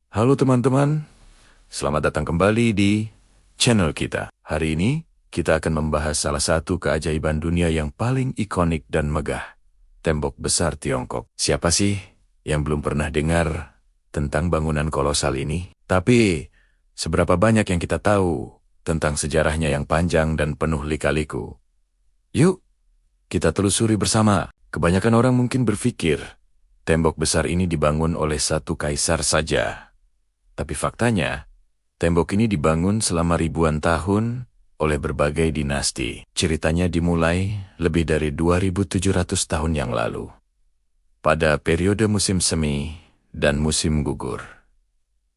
Halo teman-teman, selamat datang kembali di channel kita. Hari ini, kita akan membahas salah satu keajaiban dunia yang paling ikonik dan megah. Tembok besar Tiongkok. Siapa sih yang belum pernah dengar tentang bangunan kolosal ini? Tapi, seberapa banyak yang kita tahu tentang sejarahnya yang panjang dan penuh lika-liku? Yuk, kita telusuri bersama. Kebanyakan orang mungkin berpikir, tembok besar ini dibangun oleh satu kaisar saja. Tapi faktanya, tembok ini dibangun selama ribuan tahun oleh berbagai dinasti. Ceritanya dimulai lebih dari 2700 tahun yang lalu. Pada periode musim semi dan musim gugur.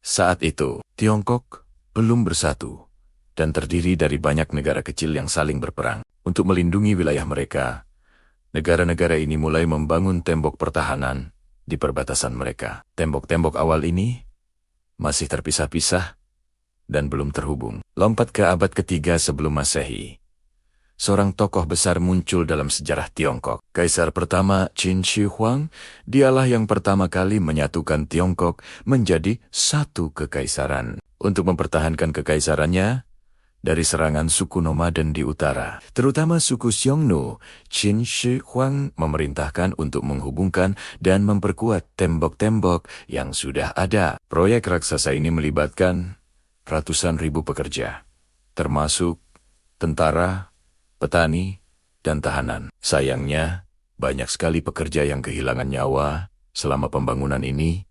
Saat itu, Tiongkok belum bersatu dan terdiri dari banyak negara kecil yang saling berperang. Untuk melindungi wilayah mereka, negara-negara ini mulai membangun tembok pertahanan di perbatasan mereka. Tembok-tembok awal ini masih terpisah-pisah dan belum terhubung. Lompat ke abad ketiga sebelum Masehi. Seorang tokoh besar muncul dalam sejarah Tiongkok. Kaisar pertama Qin Shi Huang, dialah yang pertama kali menyatukan Tiongkok menjadi satu kekaisaran. Untuk mempertahankan kekaisarannya dari serangan suku nomaden di utara, terutama suku Xiongnu, Qin Shi Huang memerintahkan untuk menghubungkan dan memperkuat tembok-tembok yang sudah ada. Proyek raksasa ini melibatkan ratusan ribu pekerja, termasuk tentara, petani, dan tahanan. Sayangnya, banyak sekali pekerja yang kehilangan nyawa selama pembangunan ini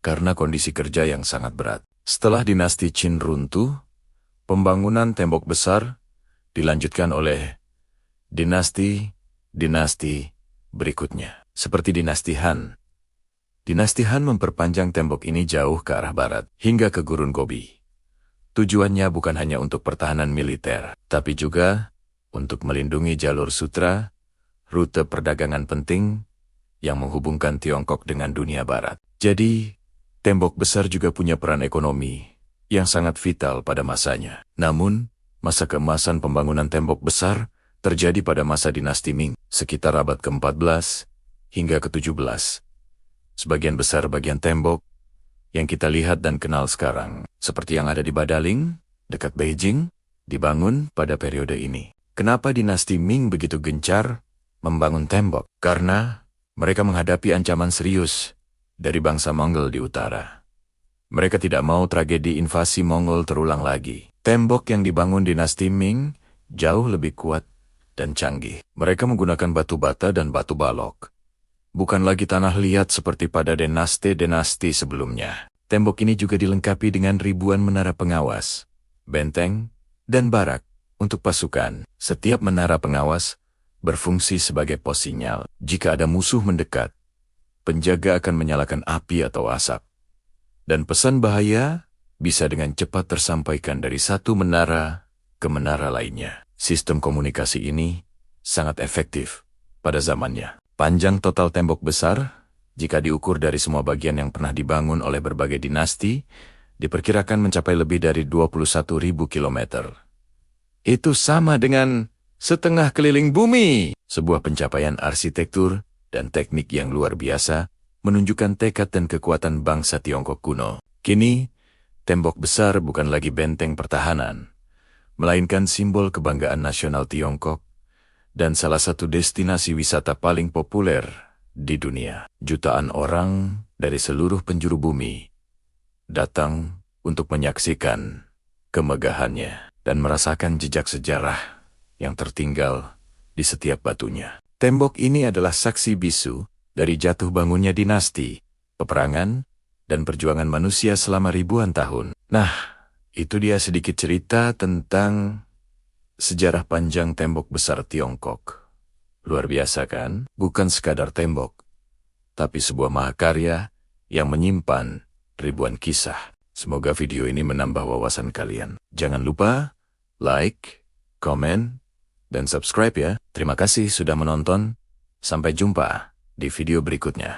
karena kondisi kerja yang sangat berat. Setelah dinasti Qin runtuh, pembangunan tembok besar dilanjutkan oleh dinasti berikutnya, seperti dinasti Han. Dinasti Han memperpanjang tembok ini jauh ke arah barat, hingga ke Gurun Gobi. Tujuannya bukan hanya untuk pertahanan militer, tapi juga untuk melindungi jalur sutra, rute perdagangan penting yang menghubungkan Tiongkok dengan dunia barat. Jadi, tembok besar juga punya peran ekonomi yang sangat vital pada masanya. Namun, masa keemasan pembangunan tembok besar terjadi pada masa dinasti Ming, sekitar abad ke-14 hingga ke-17. Sebagian besar bagian tembok yang kita lihat dan kenal sekarang, seperti yang ada di Badaling, dekat Beijing, dibangun pada periode ini. Kenapa dinasti Ming begitu gencar membangun tembok? Karena mereka menghadapi ancaman serius dari bangsa Mongol di utara. Mereka tidak mau tragedi invasi Mongol terulang lagi. Tembok yang dibangun dinasti Ming jauh lebih kuat dan canggih. Mereka menggunakan batu bata dan batu balok. Bukan lagi tanah liat seperti pada dinasti-dinasti sebelumnya. Tembok ini juga dilengkapi dengan ribuan menara pengawas, benteng, dan barak untuk pasukan. Setiap menara pengawas berfungsi sebagai pos sinyal. Jika ada musuh mendekat, penjaga akan menyalakan api atau asap. Dan pesan bahaya bisa dengan cepat tersampaikan dari satu menara ke menara lainnya. Sistem komunikasi ini sangat efektif pada zamannya. Panjang total tembok besar, jika diukur dari semua bagian yang pernah dibangun oleh berbagai dinasti, diperkirakan mencapai lebih dari 21.000 kilometer. Itu sama dengan setengah keliling bumi. Sebuah pencapaian arsitektur dan teknik yang luar biasa, menunjukkan tekad dan kekuatan bangsa Tiongkok kuno. Kini, tembok besar bukan lagi benteng pertahanan, melainkan simbol kebanggaan nasional Tiongkok dan salah satu destinasi wisata paling populer di dunia. Jutaan orang dari seluruh penjuru bumi datang untuk menyaksikan kemegahannya dan merasakan jejak sejarah yang tertinggal di setiap batunya. Tembok ini adalah saksi bisu dari jatuh bangunnya dinasti, peperangan, dan perjuangan manusia selama ribuan tahun. Nah, itu dia sedikit cerita tentang sejarah panjang tembok besar Tiongkok. Luar biasa kan? Bukan sekadar tembok, tapi sebuah mahakarya yang menyimpan ribuan kisah. Semoga video ini menambah wawasan kalian. Jangan lupa like, komen, dan subscribe ya. Terima kasih sudah menonton. Sampai jumpa di video berikutnya.